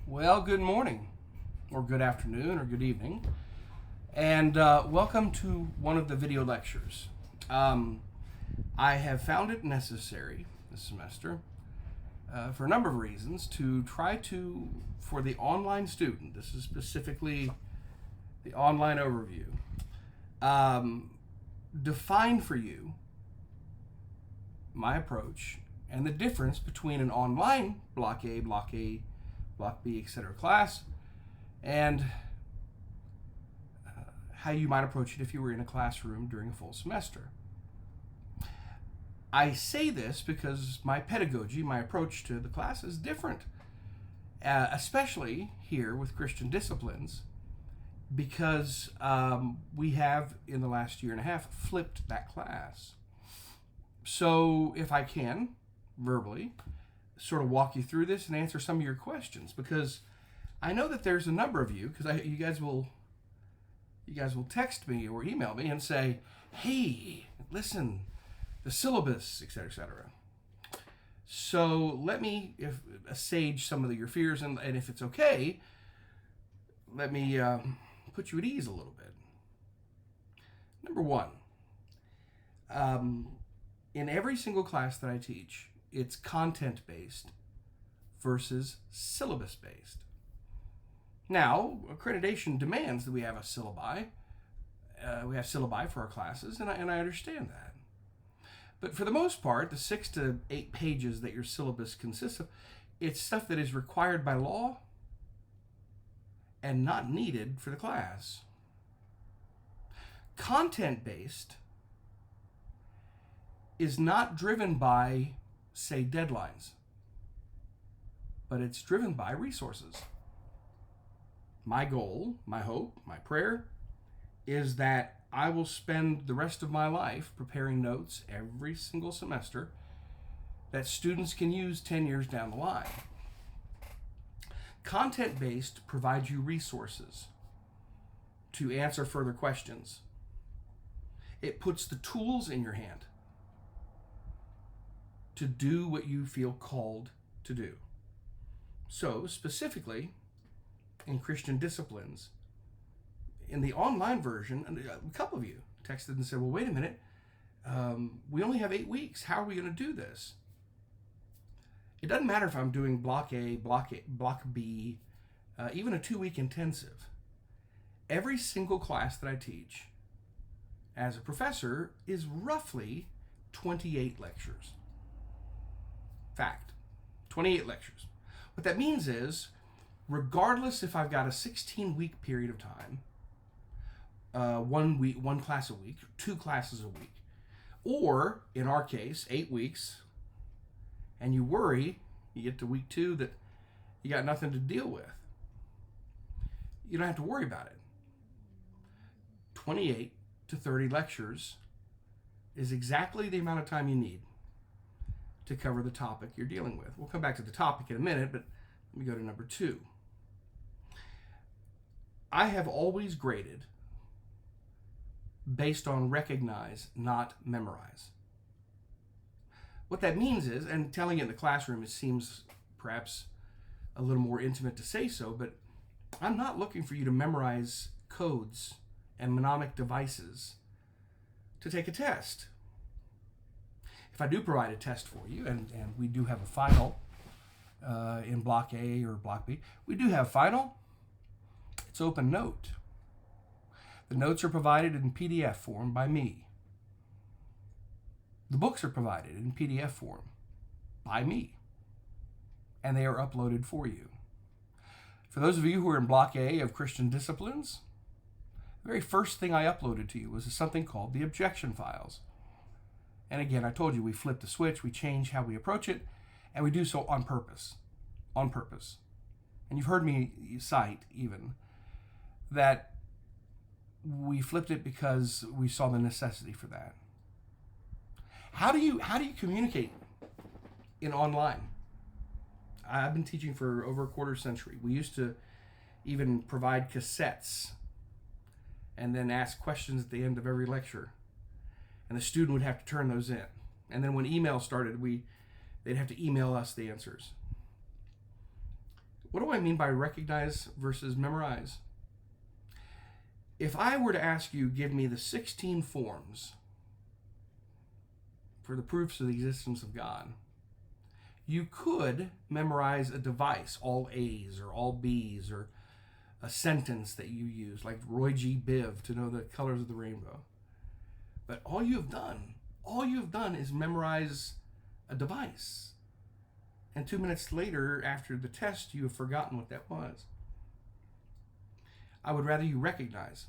Well, good morning, or good afternoon, or good evening, and welcome to one of the video lectures. I have found it necessary this semester, for a number of reasons, to try to, for the online student, this is specifically the online overview, define for you my approach and the difference between an online Block A, Block B, etc. class, and how you might approach it if you were in a classroom during a full semester. I say this because my pedagogy, my approach to the class is different, especially here with Christian disciplines, because we have, in the last year and a half, flipped that class. So if I can, verbally, sort of walk you through this and answer some of your questions, because I know that there's a number of you, because you guys will text me or email me and say, hey, listen, the syllabus, etc., etc. So let me assuage some of your fears, and if it's okay, let me put you at ease a little bit. Number one, in every single class that I teach, it's content-based versus syllabus-based. Now, accreditation demands that we have a syllabi. We have syllabi for our classes, and I understand that. But for the most part, the 6 to 8 pages that your syllabus consists of, it's stuff that is required by law and not needed for the class. Content-based is not driven by, say, deadlines, but it's driven by resources. My goal, my hope, my prayer is that I will spend the rest of my life preparing notes every single semester that students can use 10 years down the line. Content-based provides you resources to answer further questions. It puts the tools in your hand to do what you feel called to do. So, specifically, in Christian disciplines, in the online version, a couple of you texted and said, well, wait a minute, we only have 8 weeks. How are we going to do this? It doesn't matter if I'm doing Block A, Block B, even a 2-week intensive. Every single class that I teach as a professor is roughly 28 lectures. Fact, 28 lectures. What that means is, regardless if I've got a 16-week period of time, 1 class a week, 2 classes a week, or in our case, 8 weeks, and you worry, you get to week 2 that you got nothing to deal with, you don't have to worry about it. 28 to 30 lectures is exactly the amount of time you need to cover the topic you're dealing with. We'll come back to the topic in a minute, but let me go to number 2. I have always graded based on recognize, not memorize. What that means is, and telling it in the classroom, it seems perhaps a little more intimate to say so, but I'm not looking for you to memorize codes and mnemonic devices to take a test. If I do provide a test for you, and we do have a final in Block A or Block B, we do have final. It's open note. The notes are provided in PDF form by me. The books are provided in PDF form by me, and they are uploaded for you. For those of you who are in Block A of Christian disciplines, the very first thing I uploaded to you was something called the objection files. And again, I told you we flip the switch, we change how we approach it, and we do so on purpose. On purpose. And you've heard me cite even that we flipped it because we saw the necessity for that. How do you communicate in online? I've been teaching for over a quarter century. We used to even provide cassettes and then ask questions at the end of every lecture. And the student would have to turn those in. And then when email started, they'd have to email us the answers. What do I mean by recognize versus memorize? If I were to ask you, give me the 16 forms for the proofs of the existence of God, you could memorize a device, all A's or all B's, or a sentence that you use, like Roy G. Biv, to know the colors of the rainbow. But all you have done is memorize a device. And 2 minutes later, after the test, you have forgotten what that was. I would rather you recognize,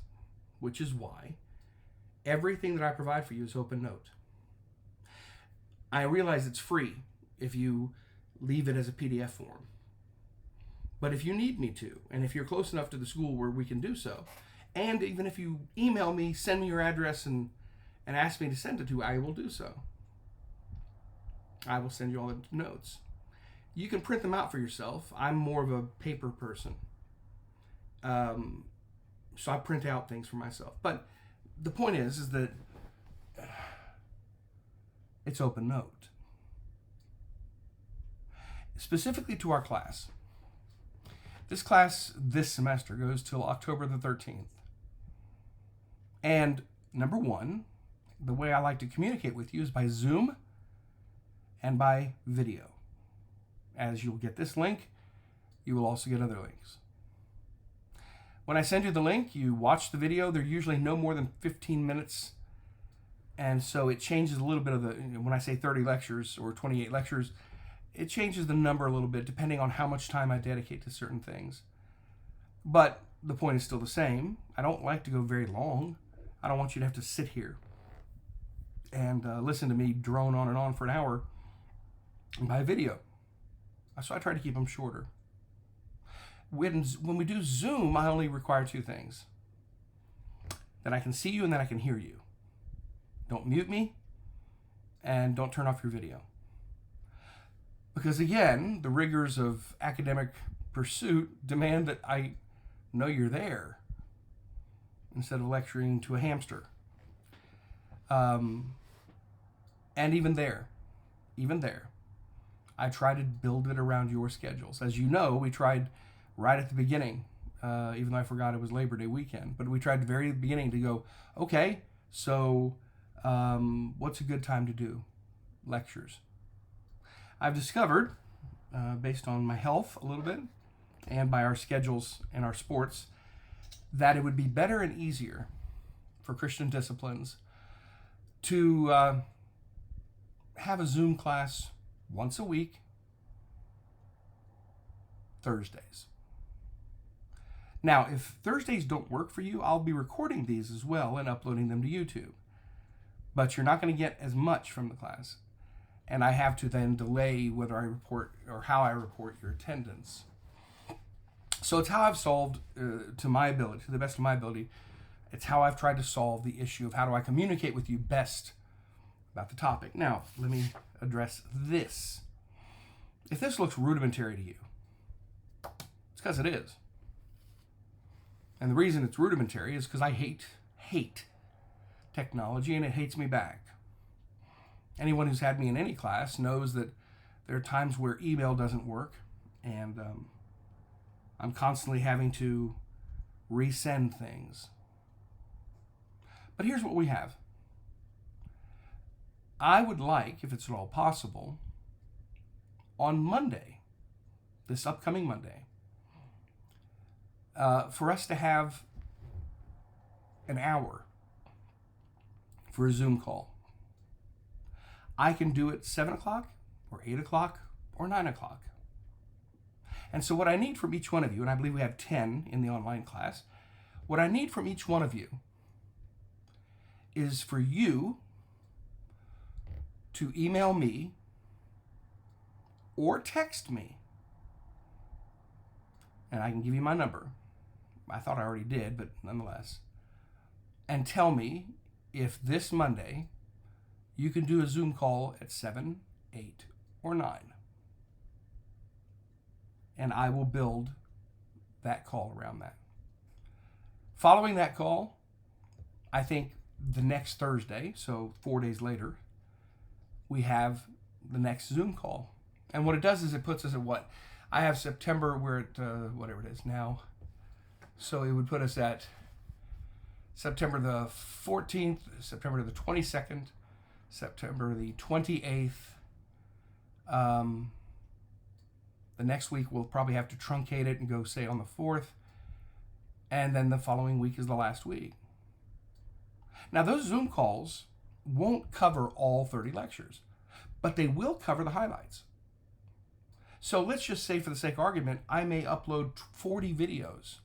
which is why everything that I provide for you is OpenNote. I realize it's free if you leave it as a PDF form. But if you need me to, and if you're close enough to the school where we can do so, and even if you email me, send me your address, and ask me to send it to, I will do so. I will send you all the notes. You can print them out for yourself. I'm more of a paper person. So I print out things for myself. But the point is that it's OpenNote. Specifically to our class. This class this semester goes till October the 13th. And number one, the way I like to communicate with you is by Zoom and by video. As you'll get this link, you will also get other links. When I send you the link, you watch the video. They're usually no more than 15 minutes. And so it changes a little bit of the, when I say 30 lectures or 28 lectures, it changes the number a little bit depending on how much time I dedicate to certain things. But the point is still the same. I don't like to go very long. I don't want you to have to sit here and listen to me drone on and on for an hour by video. So I try to keep them shorter. When we do Zoom, I only require two things. That I can see you and that I can hear you. Don't mute me and don't turn off your video. Because again, the rigors of academic pursuit demand that I know you're there instead of lecturing to a hamster. And even there, I try to build it around your schedules. As you know, we tried right at the beginning, even though I forgot it was Labor Day weekend, but we tried at the very beginning to go, okay, so what's a good time to do lectures? I've discovered, based on my health a little bit, and by our schedules and our sports, that it would be better and easier for Christian disciplines to have a Zoom class once a week, Thursdays. Now, if Thursdays don't work for you, I'll be recording these as well and uploading them to YouTube. But you're not going to get as much from the class. And I have to then delay whether I report or how I report your attendance. So it's how I've solved, to my ability, to the best of my ability, it's how I've tried to solve the issue of how do I communicate with you best about the topic. Now, let me address this. If this looks rudimentary to you, it's because it is. And the reason it's rudimentary is because I hate technology, and it hates me back. Anyone who's had me in any class knows that there are times where email doesn't work, and I'm constantly having to resend things. But here's what we have. I would like, if it's at all possible, on Monday, this upcoming Monday, for us to have an hour for a Zoom call. I can do it 7 o'clock or 8 o'clock or 9 o'clock. And so what I need from each one of you, and I believe we have 10 in the online class, what I need from each one of you is for you to email me or text me. And I can give you my number. I thought I already did, but nonetheless. And tell me if this Monday you can do a Zoom call at 7, 8, or 9. And I will build that call around that. Following that call, I think the next Thursday, so 4 days later, we have the next Zoom call. And what it does is it puts us at what? I have September, we're at whatever it is now. So it would put us at September the 14th, September the 22nd, September the 28th. The next week we'll probably have to truncate it and go, say, on the 4th. And then the following week is the last week. Now, those Zoom calls won't cover all 30 lectures, but they will cover the highlights. So let's just say, for the sake of argument, I may upload 40 videos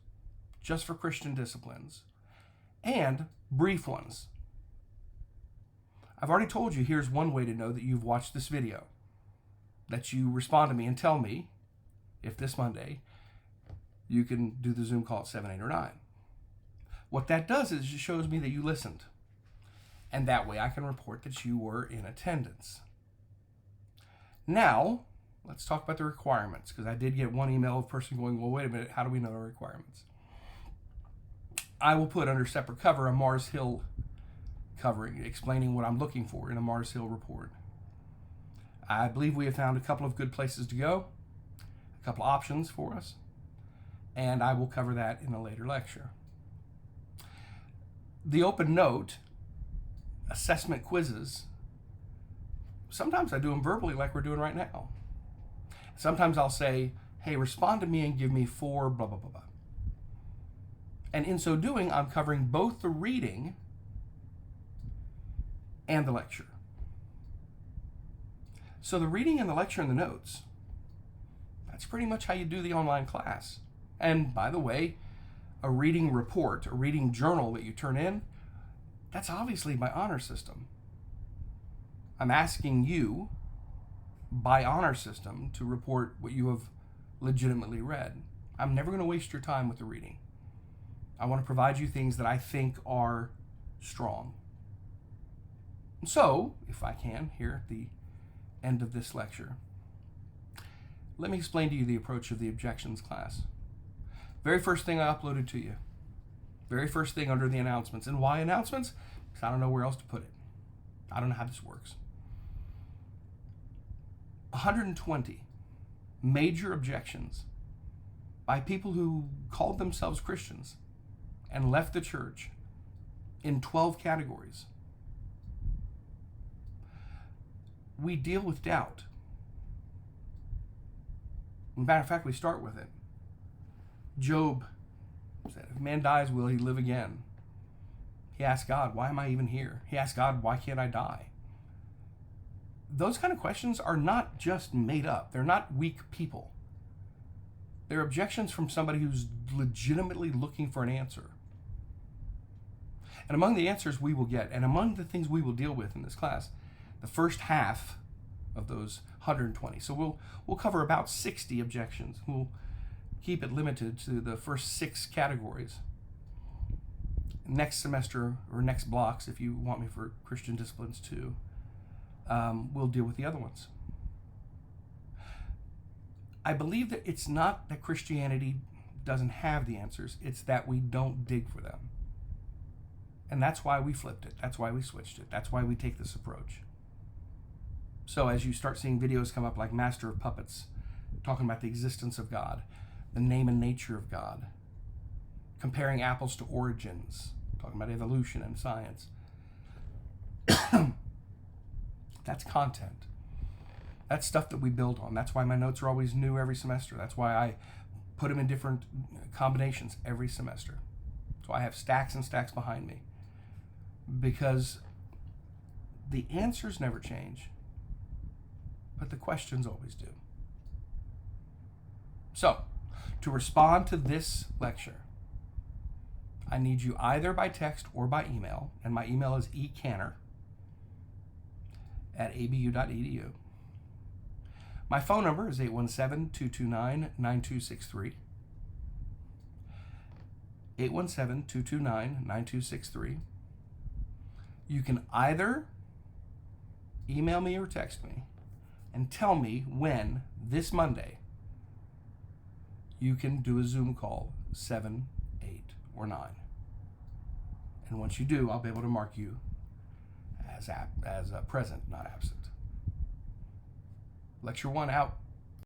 just for Christian disciplines and brief ones. I've already told you, here's one way to know that you've watched this video. That you respond to me and tell me if this Monday you can do the Zoom call at 7, 8, or 9. What that does is it shows me that you listened. And that way I can report that you were in attendance. Now, let's talk about the requirements, because I did get one email of a person going, well, wait a minute, how do we know the requirements? I will put under separate cover a Mars Hill covering, explaining what I'm looking for in a Mars Hill report. I believe we have found a couple of good places to go, a couple options for us, and I will cover that in a later lecture. The open note assessment quizzes, sometimes I do them verbally like we're doing right now. Sometimes I'll say, hey, respond to me and give me 4 blah, blah, blah, blah. And in so doing, I'm covering both the reading and the lecture. So the reading and the lecture and the notes, that's pretty much how you do the online class. And by the way, a reading report, a reading journal that you turn in, that's obviously my honor system. I'm asking you, by honor system, to report what you have legitimately read. I'm never going to waste your time with the reading. I want to provide you things that I think are strong. So, if I can, here at the end of this lecture, let me explain to you the approach of the objections class. Very first thing I uploaded to you. Very first thing under the announcements. And why announcements? Because I don't know where else to put it. I don't know how this works. 120 major objections by people who called themselves Christians and left the church in 12 categories. We deal with doubt. Matter of fact, we start with it. Job said, if man dies, will he live again? He asked God, why am I even here? He asked God, why can't I die? Those kind of questions are not just made up. They're not weak people. They're objections from somebody who's legitimately looking for an answer. And among the answers we will get, and among the things we will deal with in this class, the first half of those 120. So we'll cover about 60 objections. We'll keep it limited to the first 6 categories. Next semester, or next blocks, if you want me for Christian disciplines too, we'll deal with the other ones. I believe that it's not that Christianity doesn't have the answers, it's that we don't dig for them. And that's why we flipped it. That's why we switched it. That's why we take this approach. So as you start seeing videos come up like Master of Puppets, talking about the existence of God, the name and nature of God, comparing apples to origins, talking about evolution and science, that's content. That's stuff that we build on. That's why my notes are always new every semester. That's why I put them in different combinations every semester. So I have stacks and stacks behind me. Because the answers never change, but the questions always do. So, to respond to this lecture, I need you either by text or by email, and my email is ekanner@abu.edu. My phone number is 817-229-9263. 817-229-9263. You can either email me or text me and tell me when, this Monday, you can do a Zoom call, 7, 8, or 9. And once you do, I'll be able to mark you as present, not absent. Lecture 1 out.